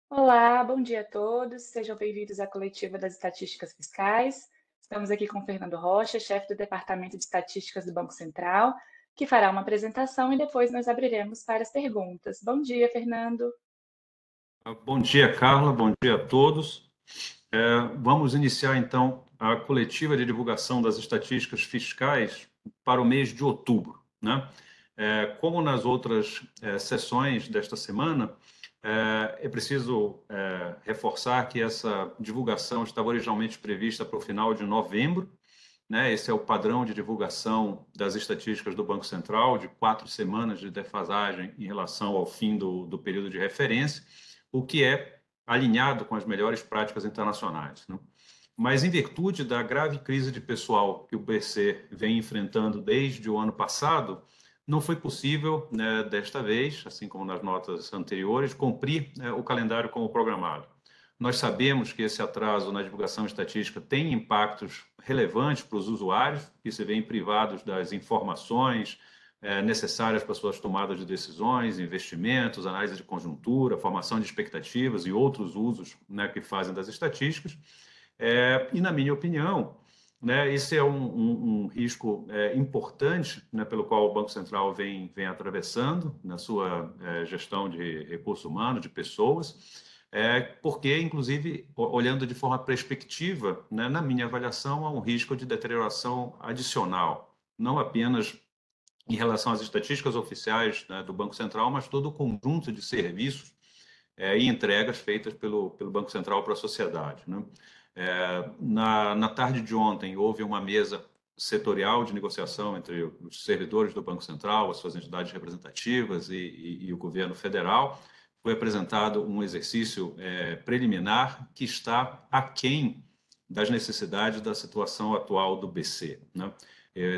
Olá, bom dia a todos. Sejam bem-vindos à coletiva das estatísticas fiscais. Estamos aqui com Fernando Rocha, chefe do Departamento de Estatísticas do Banco Central, que fará uma apresentação e depois nós abriremos para as perguntas. Bom dia, Fernando. Bom dia, Carla. Bom dia a todos. Vamos iniciar, então, a coletiva de divulgação das estatísticas fiscais para o mês de outubro, né? Como nas outras sessões desta semana, é preciso reforçar que essa divulgação estava originalmente prevista para o final de novembro, né? Esse é o padrão de divulgação das estatísticas do Banco Central, de 4 semanas de defasagem em relação ao fim do período de referência, o que é alinhado com as melhores práticas internacionais, né? Mas, em virtude da grave crise de pessoal que o BC vem enfrentando desde o ano passado, não foi possível, né, desta vez, assim como nas notas anteriores, cumprir o calendário como programado. Nós sabemos que esse atraso na divulgação estatística tem impactos relevantes para os usuários, que se veem privados das informações necessárias para suas tomadas de decisões, investimentos, análise de conjuntura, formação de expectativas e outros usos, né, que fazem das estatísticas. E, na minha opinião, né, esse é um risco importante, né, pelo qual o Banco Central vem atravessando na sua gestão de recursos humanos, de pessoas, porque, inclusive, olhando de forma perspectiva, né, na minha avaliação, há um risco de deterioração adicional, não apenas em relação às estatísticas oficiais, né, do Banco Central, mas todo o conjunto de serviços e entregas feitas pelo Banco Central para a sociedade, né? Na tarde de ontem, houve uma mesa setorial de negociação entre os servidores do Banco Central, as suas entidades representativas e o governo federal. Foi apresentado um exercício preliminar que está aquém das necessidades da situação atual do BC, né?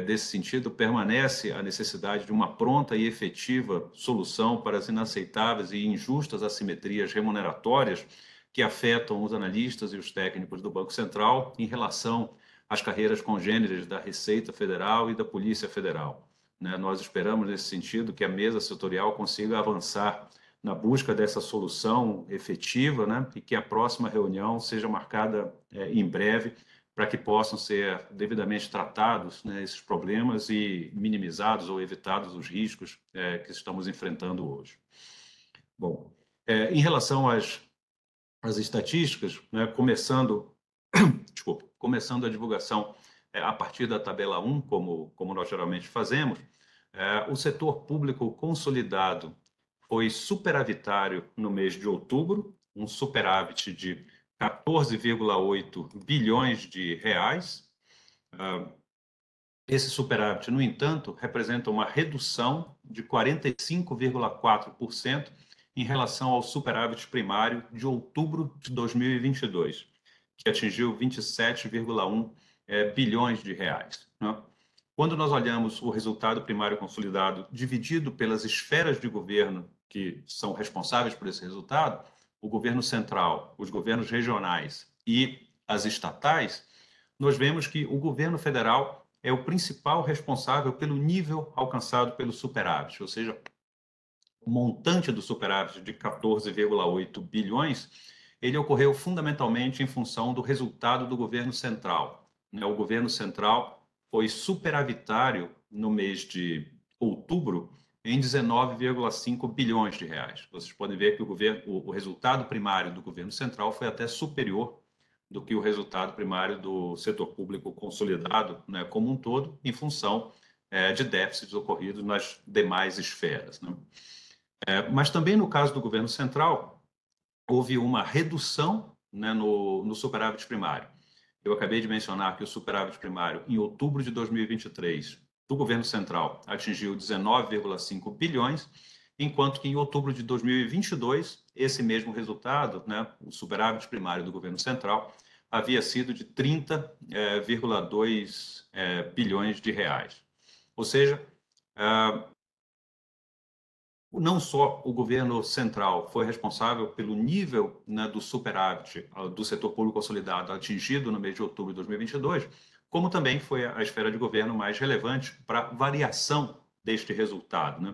Desse sentido, permanece a necessidade de uma pronta e efetiva solução para as inaceitáveis e injustas assimetrias remuneratórias que afetam os analistas e os técnicos do Banco Central em relação às carreiras congêneres da Receita Federal e da Polícia Federal, né? Nós esperamos, nesse sentido, que a mesa setorial consiga avançar na busca dessa solução efetiva, né? E que a próxima reunião seja marcada em breve, para que possam ser devidamente tratados, né, esses problemas e minimizados ou evitados os riscos que estamos enfrentando hoje. Bom, em relação às estatísticas, né, começando a divulgação a partir da tabela 1, como nós geralmente fazemos, o setor público consolidado foi superavitário no mês de outubro, um superávit de 14,8 bilhões de reais. Esse superávit, no entanto, representa uma redução de 45,4% em relação ao superávit primário de outubro de 2022, que atingiu 27,1 bilhões de reais, né? Quando nós olhamos o resultado primário consolidado dividido pelas esferas de governo que são responsáveis por esse resultado, o governo central, os governos regionais e as estatais, nós vemos que o governo federal é o principal responsável pelo nível alcançado pelo superávit, ou seja, o montante do superávit de 14,8 bilhões, ele ocorreu fundamentalmente em função do resultado do governo central, né? O governo central foi superavitário no mês de outubro em 19,5 bilhões de reais. Vocês podem ver que o resultado primário do governo central foi até superior do que o resultado primário do setor público consolidado, né, como um todo, em função de déficits ocorridos nas demais esferas, né? Mas também no caso do governo central, houve uma redução, né, no superávit primário. Eu acabei de mencionar que o superávit primário, em outubro de 2023, do governo central, atingiu 19,5 bilhões, enquanto que em outubro de 2022, esse mesmo resultado, né, o superávit primário do governo central, havia sido de 30,2 bilhões de reais. Ou seja, não só o governo central foi responsável pelo nível, né, do superávit do setor público consolidado atingido no mês de outubro de 2022, como também foi a esfera de governo mais relevante para a variação deste resultado, né?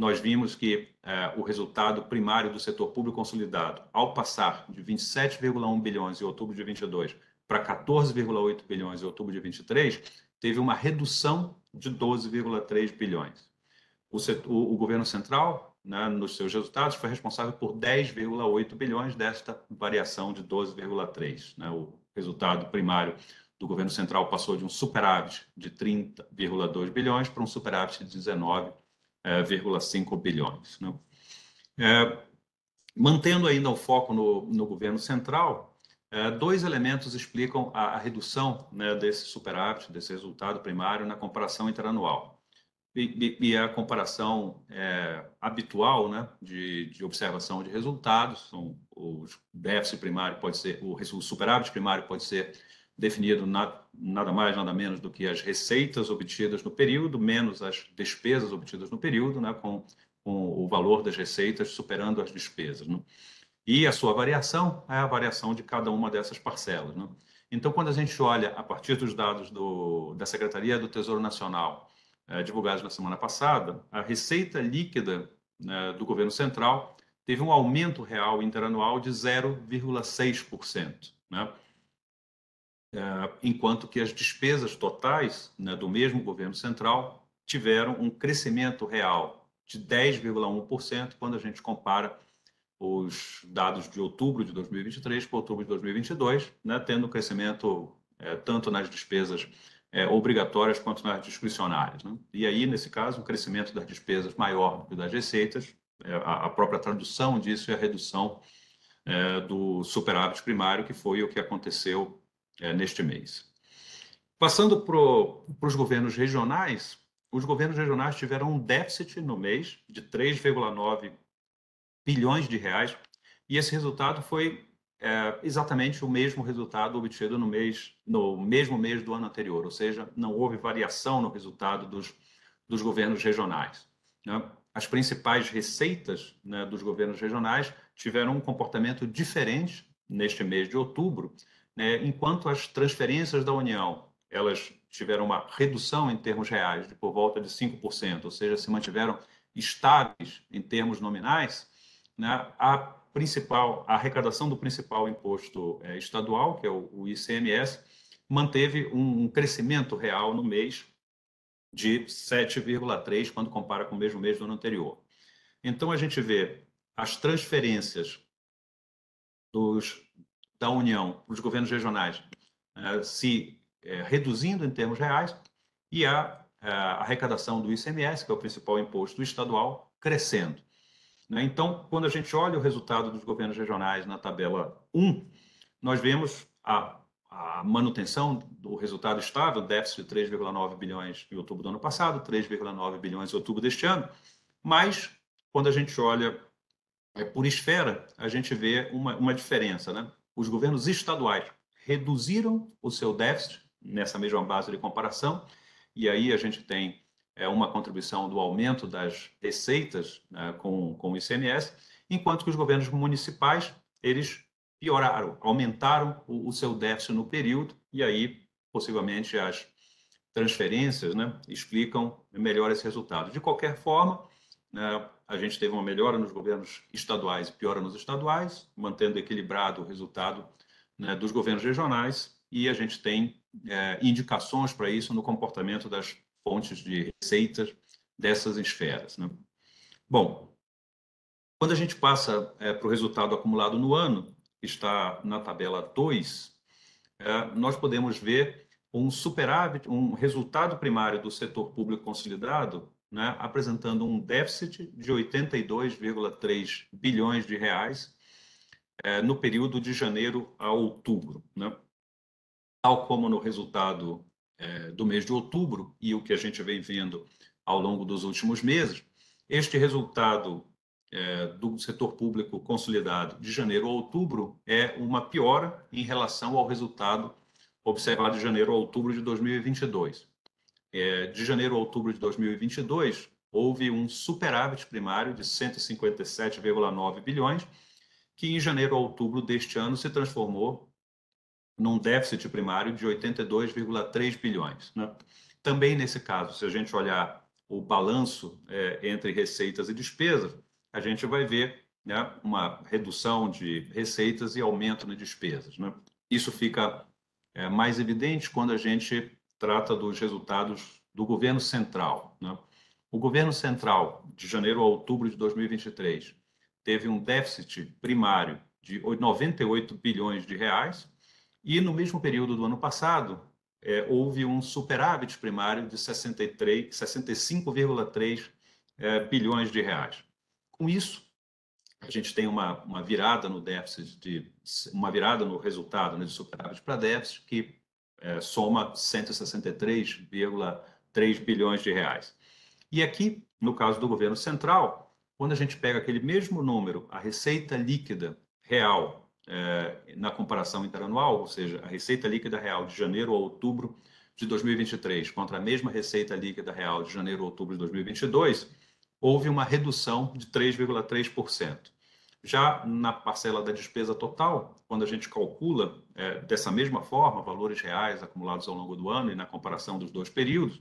nós vimos que o resultado primário do setor público consolidado, ao passar de 27,1 bilhões em outubro de 22 para 14,8 bilhões em outubro de 23, teve uma redução de 12,3 bilhões. O governo central, né, nos seus resultados, foi responsável por 10,8 bilhões desta variação de 12,3. Né? O resultado primário do governo central passou de um superávit de 30,2 bilhões para um superávit de 19,5 bilhões. Né? Mantendo ainda o foco no governo central, dois elementos explicam a redução, né, desse superávit, desse resultado primário, na comparação interanual. E a comparação habitual, né, de observação de resultados, o déficit primário pode ser, o superávit primário pode ser definido nada mais, nada menos do que as receitas obtidas no período, menos as despesas obtidas no período, né, com o valor das receitas superando as despesas. Né? E a sua variação é a variação de cada uma dessas parcelas. Né? Então, quando a gente olha a partir dos dados da Secretaria do Tesouro Nacional, divulgados na semana passada, a receita líquida, né, do governo central teve um aumento real interanual de 0,6%, né? Enquanto que as despesas totais, né, do mesmo governo central tiveram um crescimento real de 10,1% quando a gente compara os dados de outubro de 2023 para outubro de 2022, né, tendo crescimento tanto nas despesas obrigatórias quanto nas discricionárias. Né? E aí, nesse caso, o crescimento das despesas maior do que das receitas, a própria tradução disso é a redução do superávit primário, que foi o que aconteceu neste mês. Passando para os governos regionais, os governos regionais tiveram um déficit no mês de 3,9 bilhões de reais, e esse resultado foi exatamente o mesmo resultado obtido no mesmo mês do ano anterior, ou seja, não houve variação no resultado dos governos regionais. Né? As principais receitas, né, dos governos regionais tiveram um comportamento diferente neste mês de outubro, né, enquanto as transferências da União, elas tiveram uma redução em termos reais de por volta de 5%, ou seja, se mantiveram estáveis em termos nominais, né, a arrecadação do principal imposto estadual, que é o ICMS, manteve um crescimento real no mês de 7,3% quando compara com o mesmo mês do ano anterior. Então, a gente vê as transferências da União, dos governos regionais, se reduzindo em termos reais, e a arrecadação do ICMS, que é o principal imposto estadual, crescendo. Então, quando a gente olha o resultado dos governos regionais na tabela 1, nós vemos a manutenção do resultado estável, déficit de 3,9 bilhões em outubro do ano passado, 3,9 bilhões em outubro deste ano, mas quando a gente olha por esfera, a gente vê uma diferença. Né? Os governos estaduais reduziram o seu déficit nessa mesma base de comparação, e aí a gente tem uma contribuição do aumento das receitas, né, com o ICMS, enquanto que os governos municipais, eles pioraram, aumentaram o seu déficit no período, e aí, possivelmente, as transferências, né, explicam melhor esse resultado. De qualquer forma, né, a gente teve uma melhora nos governos estaduais e piora nos estaduais, mantendo equilibrado o resultado, né, dos governos regionais, e a gente tem indicações para isso no comportamento das fontes de receitas dessas esferas. Né? Bom, quando a gente passa para o resultado acumulado no ano, que está na tabela 2, nós podemos ver um superávit, um resultado primário do setor público consolidado, né, apresentando um déficit de 82,3 bilhões de reais no período de janeiro a outubro. Né? Tal como no resultado do mês de outubro e o que a gente vem vendo ao longo dos últimos meses, este resultado do setor público consolidado de janeiro a outubro é uma piora em relação ao resultado observado de janeiro a outubro de 2022. De janeiro a outubro de 2022, houve um superávit primário de 157,9 bilhões, que em janeiro a outubro deste ano se transformou num déficit primário de 82,3 bilhões. Né? Também nesse caso, se a gente olhar o balanço entre receitas e despesas, a gente vai ver, né, uma redução de receitas e aumento de despesas, né? Isso fica mais evidente quando a gente trata dos resultados do governo central, né? O governo central, de janeiro a outubro de 2023, teve um déficit primário de 98 bilhões de reais e, no mesmo período do ano passado, houve um superávit primário de 65,3 bilhões de reais. Com isso, a gente tem uma virada no déficit, uma virada no resultado, né, de superávit para déficit, que soma 163,3 bilhões de reais. E aqui, no caso do governo central, quando a gente pega aquele mesmo número, a receita líquida real, na comparação interanual, ou seja, a receita líquida real de janeiro a outubro de 2023 contra a mesma receita líquida real de janeiro a outubro de 2022, houve uma redução de 3,3%. Já na parcela da despesa total, quando a gente calcula dessa mesma forma, valores reais acumulados ao longo do ano e na comparação dos dois períodos,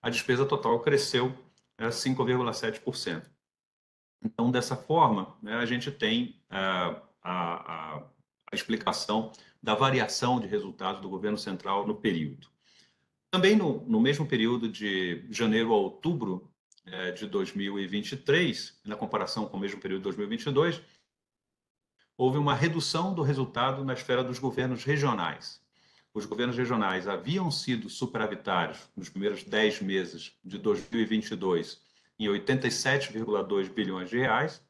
a despesa total cresceu 5,7%. Então, dessa forma, né, a gente tem a explicação da variação de resultados do governo central no período. Também no mesmo período de janeiro a outubro de 2023, na comparação com o mesmo período de 2022, houve uma redução do resultado na esfera dos governos regionais. Os governos regionais haviam sido superavitários nos primeiros 10 meses de 2022 em 87,2 bilhões de reais,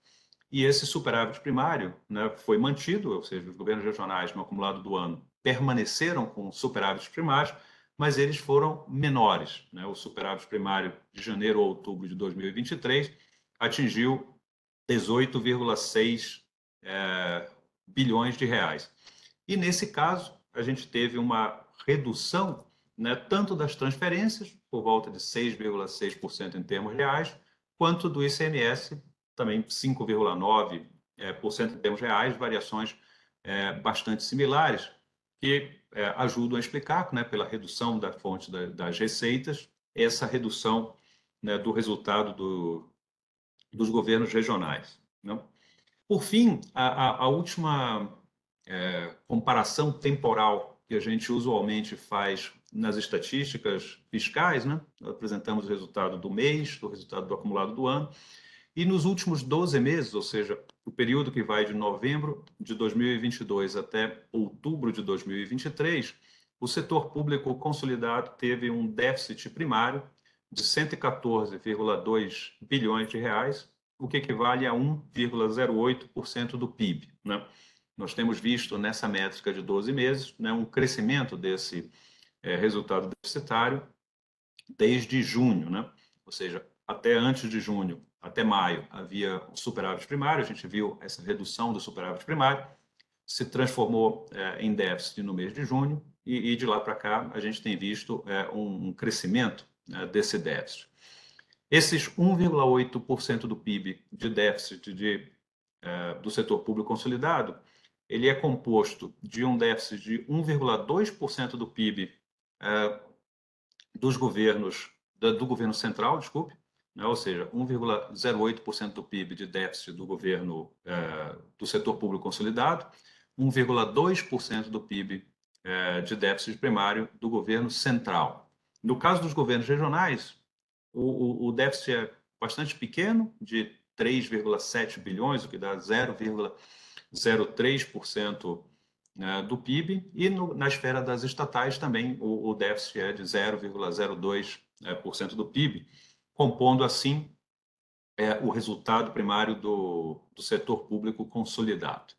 e esse superávit primário, né, foi mantido, ou seja, os governos regionais no acumulado do ano permaneceram com superávites primários, mas eles foram menores, né? O superávit primário de janeiro a outubro de 2023 atingiu 18,6 bilhões de reais. E nesse caso, a gente teve uma redução, né, tanto das transferências, por volta de 6,6% em termos reais, quanto do ICMS, também 5,9% em termos reais, variações bastante similares, que ajudam a explicar, né, pela redução da fonte das receitas, essa redução, né, do resultado dos governos regionais, né? Por fim, a última comparação temporal que a gente usualmente faz nas estatísticas fiscais, né? Apresentamos o resultado do mês, o resultado do acumulado do ano, e nos últimos 12 meses, ou seja, o período que vai de novembro de 2022 até outubro de 2023, o setor público consolidado teve um déficit primário de 114,2 bilhões de reais, o que equivale a 1,08% do PIB, né? Nós temos visto nessa métrica de 12 meses, né, um crescimento desse resultado deficitário desde junho, né? Ou seja, até antes de junho, até maio, havia um superávit primário, a gente viu essa redução do superávit primário, se transformou em déficit no mês de junho, e de lá para cá a gente tem visto um crescimento desse déficit. Esses 1,8% do PIB de déficit do setor público consolidado, ele é composto de um déficit de 1,2% do PIB do governo central, desculpe, né? Ou seja, 1,08% do PIB de déficit do governo do setor público consolidado, 1,2% do PIB de déficit primário do governo central. No caso dos governos regionais, o déficit é bastante pequeno, de 3,7 bilhões, o que dá 0,03% do PIB, e na esfera das estatais também o déficit é de 0,02% do PIB, compondo assim o resultado primário do setor público consolidado,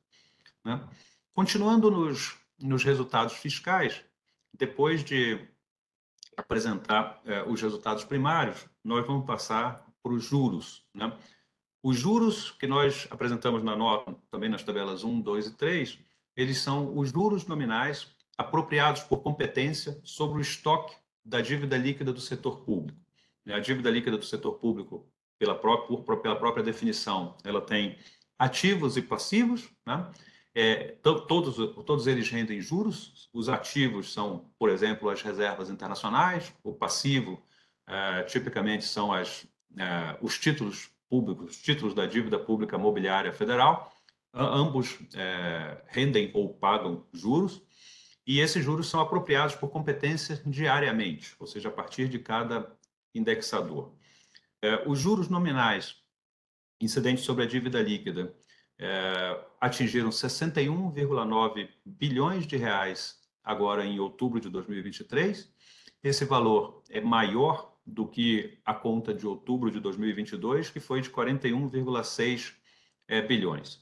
né? Continuando nos resultados fiscais, depois de apresentar os resultados primários, nós vamos passar para os juros, né? Os juros que nós apresentamos na nota, também nas tabelas 1, 2 e 3, eles são os juros nominais apropriados por competência sobre o estoque da dívida líquida do setor público. A dívida líquida do setor público, pela própria definição, ela tem ativos e passivos, né? Todos eles rendem juros. Os ativos são, por exemplo, as reservas internacionais, o passivo, tipicamente são os títulos públicos, os títulos da dívida pública mobiliária federal. Ambos rendem ou pagam juros, e esses juros são apropriados por competência diariamente, ou seja, a partir de cada indexador. Os juros nominais incidentes sobre a dívida líquida atingiram 61,9 bilhões de reais agora em outubro de 2023. Esse valor é maior do que a conta de outubro de 2022, que foi de 41,6 bilhões.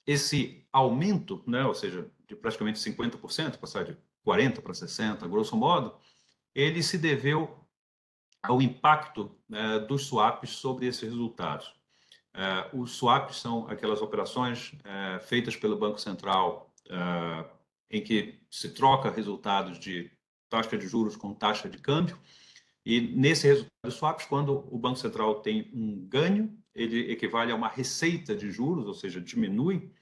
Esse aumento, né, ou seja, de praticamente 50%, passar de 40% para 60%, grosso modo, ele se deveu ao impacto dos swaps sobre esses resultados. Os swaps são aquelas operações feitas pelo Banco Central em que se troca resultados de taxa de juros com taxa de câmbio, e nesse resultado dos swaps, quando o Banco Central tem um ganho, ele equivale a uma receita de juros, ou seja, diminui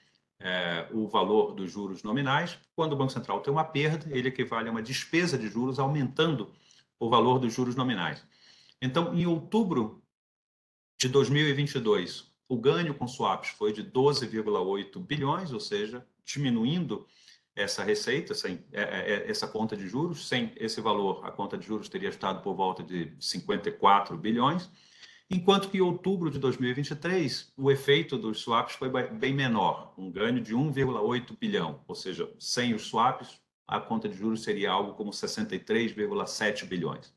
o valor dos juros nominais. Quando o Banco Central tem uma perda, ele equivale a uma despesa de juros, aumentando o valor dos juros nominais. Então, em outubro de 2022, o ganho com swaps foi de 12,8 bilhões, ou seja, diminuindo essa receita, essa conta de juros. Sem esse valor, a conta de juros teria estado por volta de 54 bilhões, enquanto que em outubro de 2023, o efeito dos swaps foi bem menor, um ganho de 1,8 bilhão, ou seja, sem os swaps, a conta de juros seria algo como 63,7 bilhões.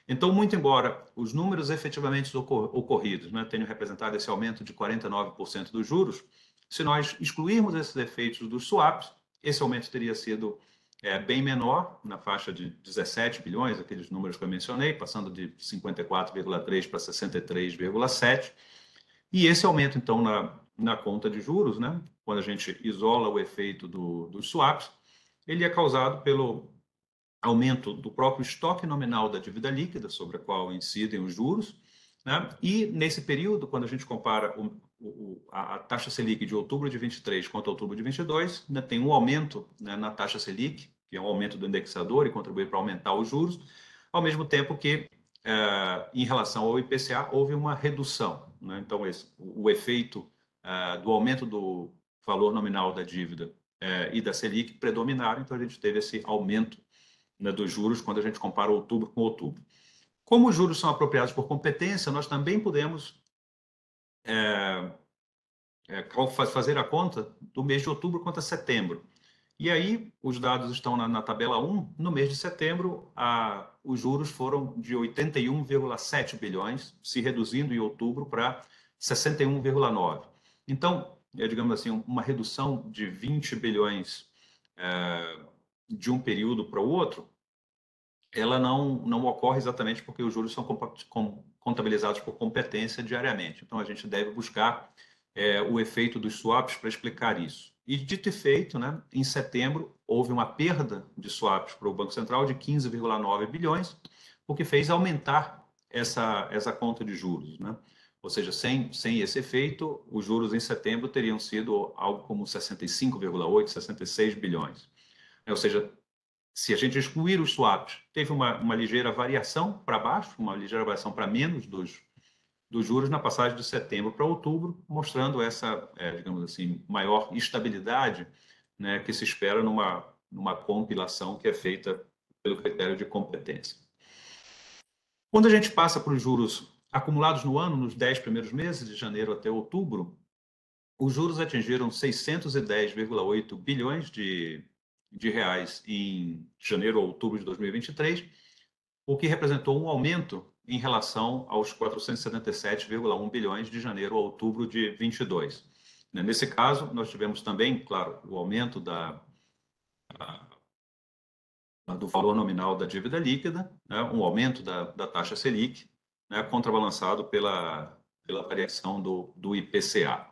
Então, muito embora os números efetivamente ocorridos tenham representado esse aumento de 49% dos juros, se nós excluirmos esses efeitos dos swaps, esse aumento teria sido bem menor, na faixa de 17 bilhões, aqueles números que eu mencionei, passando de 54,3 para 63,7. E esse aumento, então, na conta de juros, quando a gente isola o efeito dos swaps, ele é causado pelo aumento do próprio estoque nominal da dívida líquida, sobre a qual incidem os juros, e nesse período, quando a gente compara a taxa Selic de outubro de 23 contra outubro de 22, tem um aumento na taxa Selic, que é um aumento do indexador e contribui para aumentar os juros, ao mesmo tempo que, em relação ao IPCA, houve uma redução. Então, o efeito do aumento do valor nominal da dívida e da Selic predominaram, então a gente teve esse aumento dos juros quando a gente compara outubro com outubro. Como os juros são apropriados por competência, nós também podemos fazer a conta do mês de outubro contra setembro. E aí, os dados estão na tabela 1. No mês de setembro, os juros foram de 81,7 bilhões, se reduzindo em outubro para 61,9. Então, digamos assim, uma redução de 20 bilhões de um período para o outro, ela não ocorre exatamente porque os juros são contabilizados por competência diariamente. Então, a gente deve buscar o efeito dos swaps para explicar isso. E, dito e feito, em setembro, houve uma perda de swaps para o Banco Central de 15,9 bilhões, o que fez aumentar essa conta de juros. Ou seja, sem esse efeito, os juros em setembro teriam sido algo como 65,8, 66 bilhões. Ou seja, se a gente excluir os swaps, teve uma ligeira variação para baixo, uma ligeira variação para menos dos juros na passagem de setembro para outubro, mostrando essa, digamos assim, maior estabilidade que se espera numa compilação que é feita pelo critério de competência. Quando a gente passa para os juros acumulados no ano, nos 10 primeiros meses, de janeiro até outubro, os juros atingiram 610,8 bilhões de reais em janeiro a outubro de 2023, o que representou um aumento em relação aos 477,1 bilhões de janeiro a outubro de 22. Nesse caso, nós tivemos também, claro, o aumento do valor nominal da dívida líquida, um aumento da taxa Selic, contrabalançado pela variação do IPCA.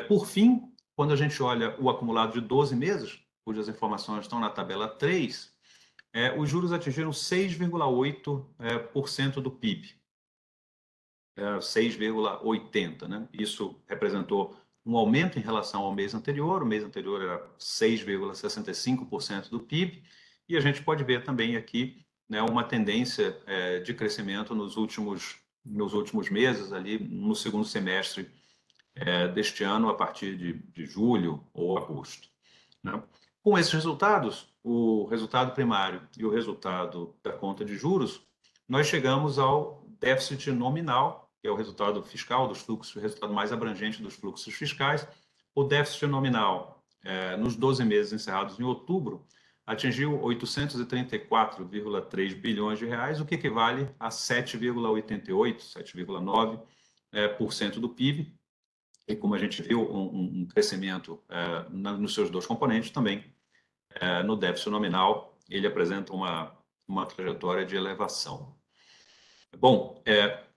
Por fim, quando a gente olha o acumulado de 12 meses, cujas informações estão na tabela 3, os juros atingiram 6,8% do PIB, 6,80%. Isso representou um aumento em relação ao mês anterior. O mês anterior era 6,65% do PIB, e a gente pode ver também aqui né, uma tendência de crescimento nos últimos meses, ali no segundo semestre deste ano, a partir de julho ou agosto, né? Com esses resultados, o resultado primário e o resultado da conta de juros, nós chegamos ao déficit nominal, que é o resultado fiscal dos fluxos, o resultado mais abrangente dos fluxos fiscais. O déficit nominal, nos 12 meses encerrados em outubro, atingiu 834,3 bilhões de reais, o que equivale a 7,88, 7,9% do PIB. E como a gente viu, um crescimento nos seus dois componentes também. No déficit nominal, ele apresenta uma trajetória de elevação. Bom,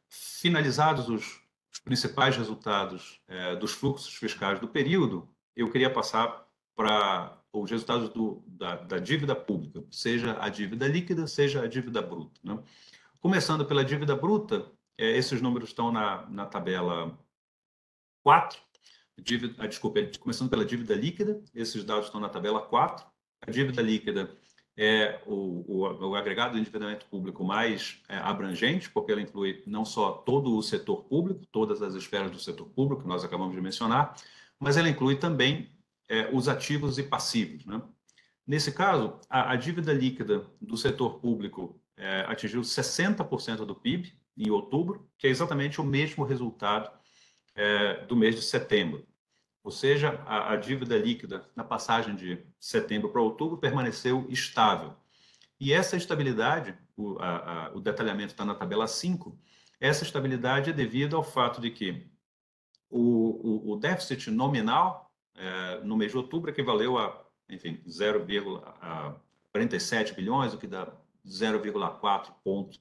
finalizados os principais resultados dos fluxos fiscais do período, eu queria passar para os resultados da dívida pública, seja a dívida líquida, seja a dívida bruta, né? Começando pela dívida bruta, esses números estão na tabela 4. Começando pela dívida líquida, esses dados estão na tabela 4. A dívida líquida é o agregado de endividamento público mais abrangente, porque ela inclui não só todo o setor público, todas as esferas do setor público, que nós acabamos de mencionar, mas ela inclui também os ativos e passivos, né? Nesse caso, a dívida líquida do setor público atingiu 60% do PIB em outubro, que é exatamente o mesmo resultado do mês de setembro. Ou seja, a dívida líquida na passagem de setembro para outubro permaneceu estável. E essa estabilidade, o detalhamento está na tabela 5, essa estabilidade é devido ao fato de que o déficit nominal no mês de outubro equivaleu a, enfim, 0,47 bilhões, o que dá 0,4 ponto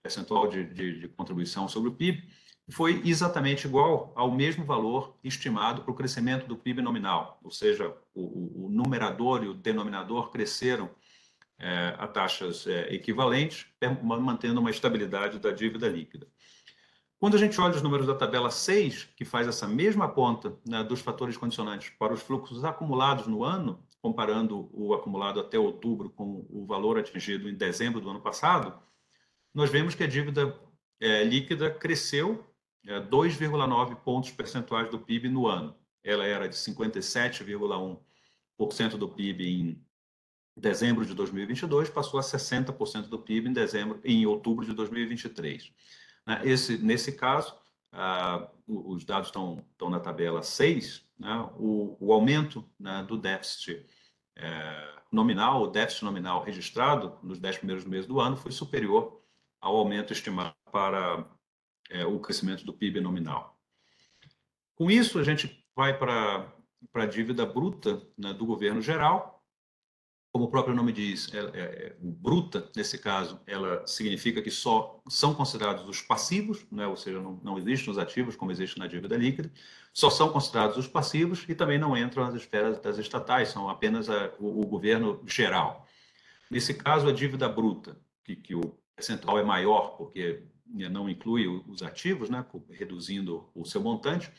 percentual de contribuição sobre o PIB, foi exatamente igual ao mesmo valor estimado para o crescimento do PIB nominal, ou seja, o numerador e o denominador cresceram a taxas equivalentes, mantendo uma estabilidade da dívida líquida. Quando a gente olha os números da tabela 6, que faz essa mesma conta, né, dos fatores condicionantes para os fluxos acumulados no ano, comparando o acumulado até outubro com o valor atingido em dezembro do ano passado, nós vemos que a dívida líquida cresceu 2,9 pontos percentuais do PIB no ano. Ela era de 57,1% do PIB em dezembro de 2022, passou a 60% do PIB em outubro de 2023. Nesse caso, os dados estão na tabela 6, né? O aumento, né, do déficit nominal, o déficit nominal registrado nos 10 primeiros meses do ano foi superior ao aumento estimado para o crescimento do PIB nominal. Com isso, a gente vai para a dívida bruta, né, do governo geral. Como o próprio nome diz, bruta, nesse caso, ela significa que só são considerados os passivos, né? Ou seja, não existem os ativos como existe na dívida líquida, só são considerados os passivos e também não entram as esferas das estatais, são apenas o governo geral. Nesse caso, a dívida bruta, que o percentual é maior porque não inclui os ativos, né? Reduzindo o seu montante,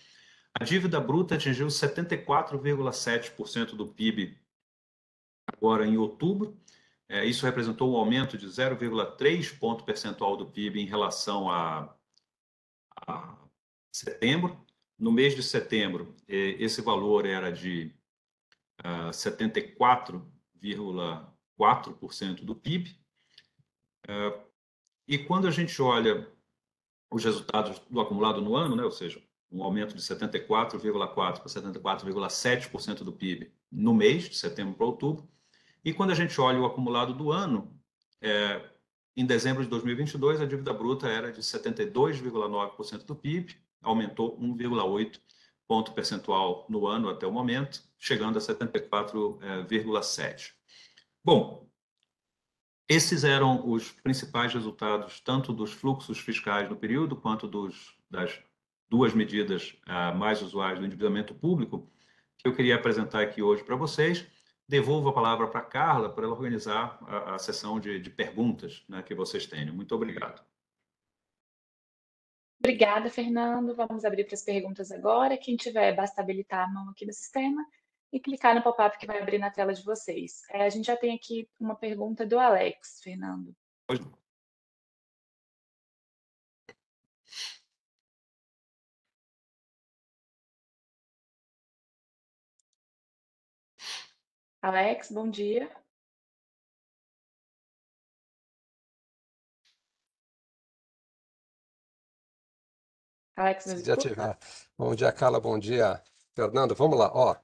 a dívida bruta atingiu 74,7% do PIB agora em outubro. Isso representou um aumento de 0,3 ponto percentual do PIB em relação a setembro. No mês de setembro, esse valor era de 74,4% do PIB. E quando a gente olha os resultados do acumulado no ano, né, ou seja, um aumento de 74,4% para 74,7% do PIB no mês, de setembro para outubro. E quando a gente olha o acumulado do ano, em dezembro de 2022, a dívida bruta era de 72,9% do PIB, aumentou 1,8 ponto percentual no ano até o momento, chegando a 74,7%. Bom, esses eram os principais resultados, tanto dos fluxos fiscais no período, quanto das duas medidas mais usuais do endividamento público, que eu queria apresentar aqui hoje para vocês. Devolvo a palavra para a Carla, para ela organizar a sessão de perguntas, né, que vocês tenham. Muito obrigado. Obrigada, Fernando. Vamos abrir para as perguntas agora. Quem tiver, basta habilitar a mão aqui no sistema e clicar no pop-up que vai abrir na tela de vocês. A gente já tem aqui uma pergunta do Alex, Fernando. Pois não. Alex, bom dia. Alex, nos Se já escuta? tiver. Bom dia, Carla. Bom dia, Fernando. Vamos lá. Ó,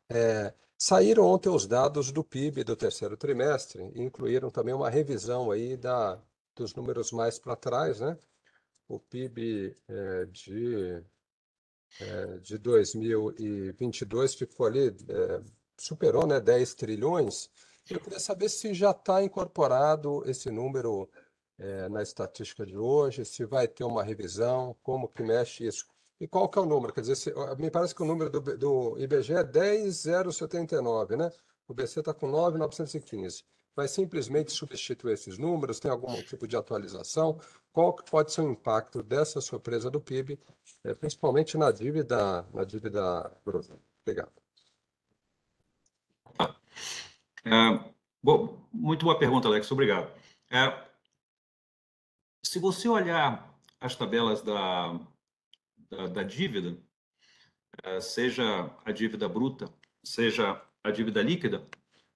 saíram ontem os dados do PIB do terceiro trimestre e incluíram também uma revisão aí dos números mais para trás, né? O PIB de 2022 ficou ali, superou, né, 10 trilhões. Eu queria saber se já está incorporado esse número na estatística de hoje, se vai ter uma revisão, como que mexe isso. E qual que é o número? Quer dizer, me parece que o número do IBGE é 10.079, né? O BC está com 9.915. Vai simplesmente substituir esses números? Tem algum tipo de atualização? Qual que pode ser o impacto dessa surpresa do PIB, principalmente na dívida bruta? Obrigado. Muito boa pergunta, Alex. Obrigado. Se você olhar as tabelas da dívida, seja a dívida bruta, seja a dívida líquida,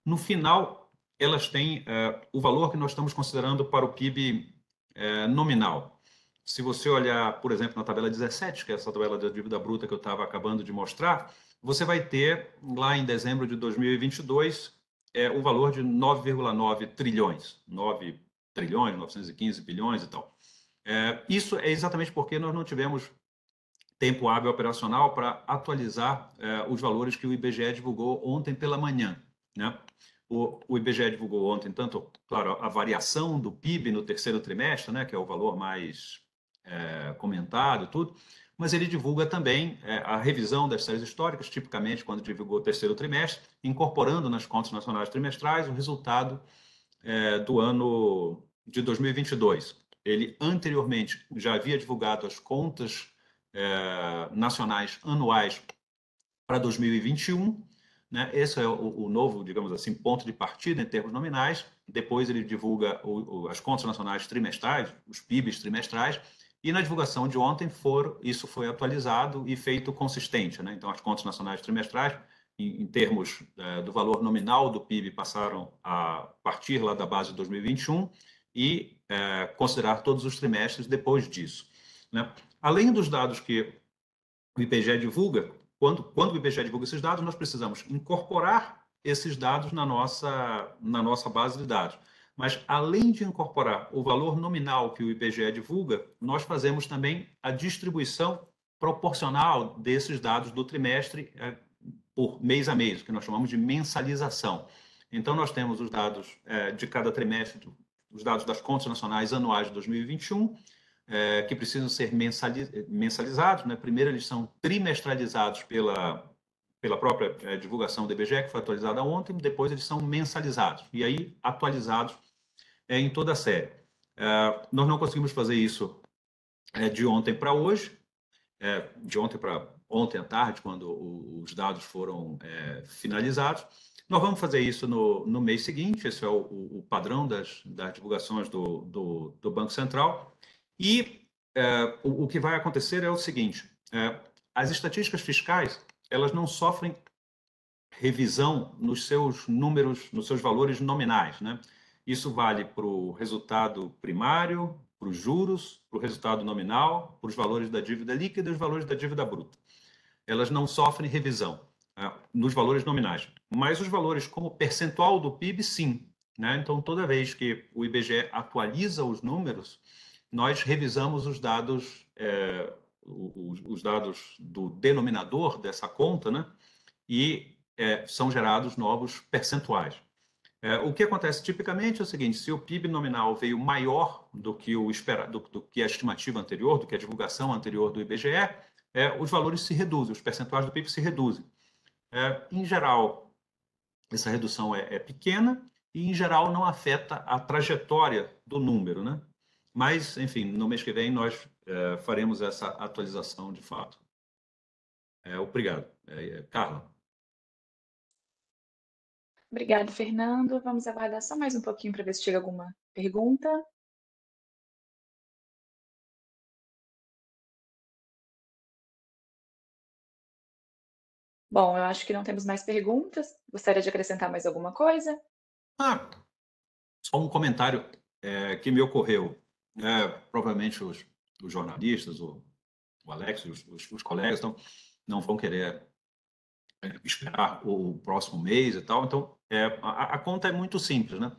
no final elas têm o valor que nós estamos considerando para o PIB nominal. Se você olhar, por exemplo, na tabela 17, que é essa tabela da dívida bruta que eu estava acabando de mostrar, você vai ter lá em dezembro de 2022 o valor de 9,9 trilhões, 9 trilhões, 915 bilhões e tal. Isso é exatamente porque nós não tivemos tempo hábil operacional para atualizar os valores que o IBGE divulgou ontem pela manhã, né? O IBGE divulgou ontem, tanto, claro, a variação do PIB no terceiro trimestre, né, que é o valor mais comentado e tudo, mas ele divulga também a revisão das séries históricas, tipicamente quando divulgou o terceiro trimestre, incorporando nas contas nacionais trimestrais o resultado do ano de 2022. Ele anteriormente já havia divulgado as contas nacionais anuais para 2021, né? Esse é o novo, digamos assim, ponto de partida em termos nominais. Depois ele divulga as contas nacionais trimestrais, os PIBs trimestrais, e na divulgação de ontem isso foi atualizado e feito consistente, né? Então, as contas nacionais trimestrais, em termos do valor nominal do PIB, passaram a partir lá da base de 2021 e considerar todos os trimestres depois disso, né? Além dos dados que o IBGE divulga, quando o IBGE divulga esses dados, nós precisamos incorporar esses dados na nossa base de dados. Mas, além de incorporar o valor nominal que o IBGE divulga, nós fazemos também a distribuição proporcional desses dados do trimestre por mês a mês, que nós chamamos de mensalização. Então, nós temos os dados de cada trimestre, os dados das contas nacionais anuais de 2021, que precisam ser mensalizados, né? Primeiro, eles são trimestralizados pela própria divulgação do IBGE, que foi atualizada ontem, depois eles são mensalizados, e aí atualizados em toda a série. Nós não conseguimos fazer isso de ontem para hoje, de ontem para ontem à tarde, quando os dados foram finalizados. Nós vamos fazer isso no mês seguinte, esse é o padrão das divulgações do Banco Central. E o que vai acontecer é o seguinte: as estatísticas fiscais elas não sofrem revisão nos seus números, nos seus valores nominais, né? Isso vale para o resultado primário, para os juros, para o resultado nominal, para os valores da dívida líquida e os valores da dívida bruta. Elas não sofrem revisão nos valores nominais, mas os valores como percentual do PIB, sim, né? Então, toda vez que o IBGE atualiza os números, nós revisamos os dados do denominador dessa conta, né? E são gerados novos percentuais. O que acontece tipicamente é o seguinte: se o PIB nominal veio maior do que do que a estimativa anterior, do que a divulgação anterior do IBGE, os valores se reduzem, os percentuais do PIB se reduzem. Em geral, essa redução é pequena e, em geral, não afeta a trajetória do número, né? Mas, enfim, no mês que vem nós faremos essa atualização de fato. Obrigado. Carla. Obrigada, Fernando. Vamos aguardar só mais um pouquinho para ver se chega alguma pergunta. Bom, eu acho que não temos mais perguntas. Gostaria de acrescentar mais alguma coisa? Só um comentário que me ocorreu. Provavelmente os jornalistas, o Alex, os colegas não vão querer esperar o próximo mês e tal. Então, a conta é muito simples, né?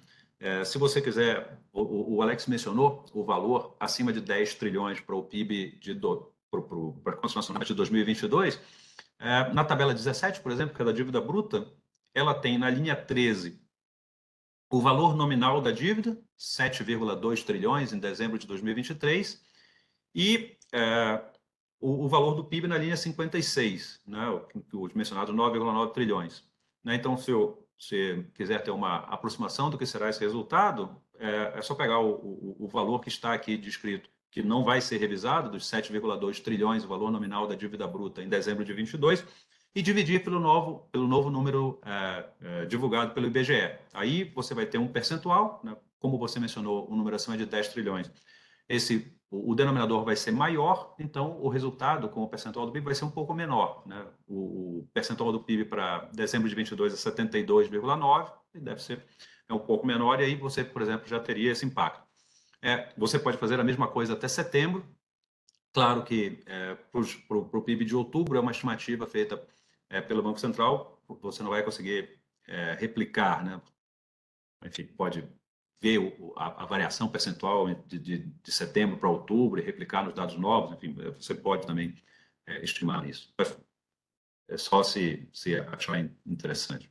Se você quiser, o Alex mencionou o valor acima de 10 trilhões para o PIB para a Contas Nacionais de 2022. Na tabela 17, por exemplo, que é da dívida bruta, ela tem na linha 13 o valor nominal da dívida, 7,2 trilhões em dezembro de 2023, e o valor do PIB na linha 56, né, os mencionados 9,9 trilhões. Né? Então, se você quiser ter uma aproximação do que será esse resultado, é só pegar o valor que está aqui descrito, que não vai ser revisado, dos 7,2 trilhões, o valor nominal da dívida bruta em dezembro de 22, e dividir pelo novo número divulgado pelo IBGE. Aí você vai ter um percentual, né? Como você mencionou, o número acima de 10 trilhões. O denominador vai ser maior, então o resultado com o percentual do PIB vai ser um pouco menor. Né? O percentual do PIB para dezembro de 22 é 72,9, e deve ser um pouco menor, e aí você, por exemplo, já teria esse impacto. Você pode fazer a mesma coisa até setembro. Claro que para o PIB de outubro é uma estimativa feita pelo Banco Central, você não vai conseguir replicar, né? Enfim, pode ver a variação percentual de setembro para outubro e replicar nos dados novos, enfim, você pode também estimar isso. É só se achar interessante.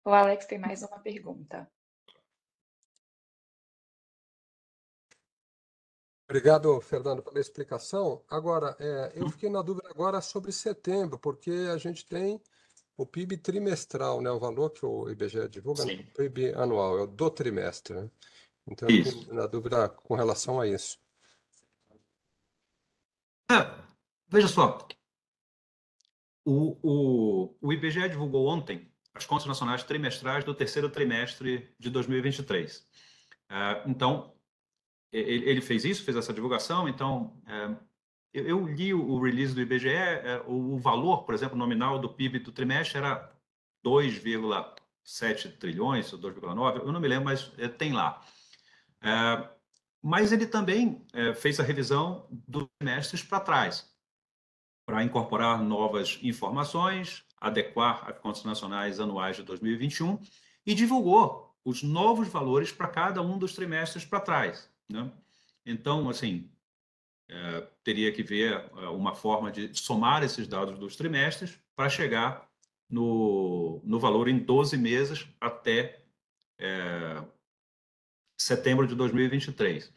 O Alex tem mais uma pergunta. Obrigado, Fernando, pela explicação. Agora, eu fiquei na dúvida agora sobre setembro, porque a gente tem o PIB trimestral, né? O valor que o IBGE divulga, Sim. o PIB anual, é o do trimestre, né? Então, eu fiquei na dúvida com relação a isso. Veja só, o IBGE divulgou ontem as contas nacionais trimestrais do terceiro trimestre de 2023. Então, ele fez isso, fez essa divulgação. Então, eu li o release do IBGE, o valor, por exemplo, nominal do PIB do trimestre era 2,7 trilhões, ou 2,9, eu não me lembro, mas tem lá. Mas ele também fez a revisão dos trimestres para trás, para incorporar novas informações, adequar as contas nacionais anuais de 2021 e divulgou os novos valores para cada um dos trimestres para trás. Né? Então, assim, teria que ver uma forma de somar esses dados dos trimestres para chegar no valor em 12 meses até setembro de 2023.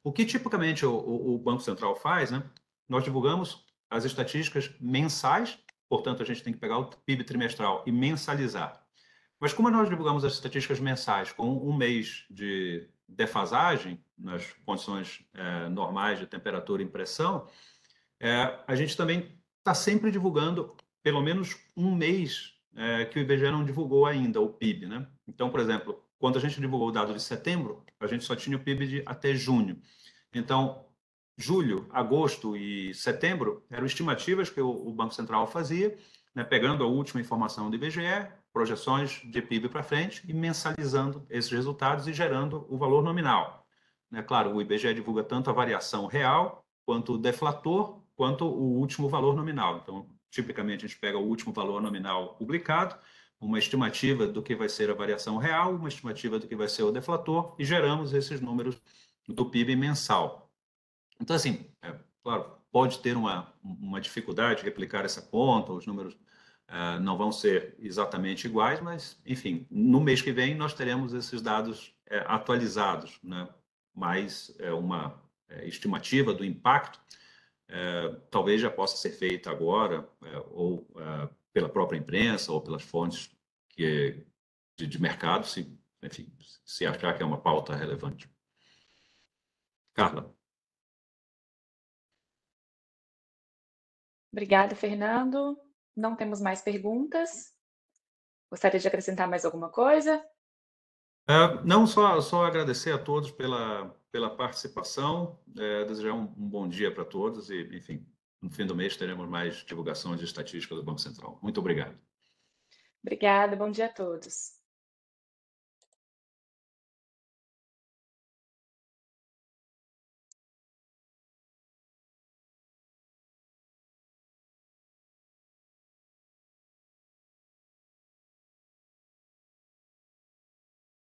O que tipicamente o Banco Central faz, né? Nós divulgamos as estatísticas mensais, portanto, a gente tem que pegar o PIB trimestral e mensalizar. Mas como nós divulgamos as estatísticas mensais com um mês de defasagem nas condições normais de temperatura e pressão, a gente também está sempre divulgando pelo menos um mês que o IBGE não divulgou ainda, o PIB. Né? Então, por exemplo, quando a gente divulgou o dado de setembro, a gente só tinha o PIB até junho. Então, julho, agosto e setembro eram estimativas que o Banco Central fazia, né, pegando a última informação do IBGE, projeções de PIB para frente e mensalizando esses resultados e gerando o valor nominal. Né? Claro, o IBGE divulga tanto a variação real, quanto o deflator, quanto o último valor nominal. Então, tipicamente, a gente pega o último valor nominal publicado, uma estimativa do que vai ser a variação real, uma estimativa do que vai ser o deflator, e geramos esses números do PIB mensal. Então, assim, claro, pode ter uma dificuldade de replicar essa conta, os números não vão ser exatamente iguais, mas, enfim, no mês que vem nós teremos esses dados atualizados, né? Mais uma estimativa do impacto, talvez já possa ser feita agora, ou pela própria imprensa, ou pelas fontes de mercado, enfim, se achar que é uma pauta relevante. Carla. Obrigada, Fernando. Não temos mais perguntas. Gostaria de acrescentar mais alguma coisa? Não, só agradecer a todos pela participação, desejar um bom dia para todos e, enfim, no fim do mês teremos mais divulgação de estatísticas do Banco Central. Muito obrigado. Obrigada, bom dia a todos.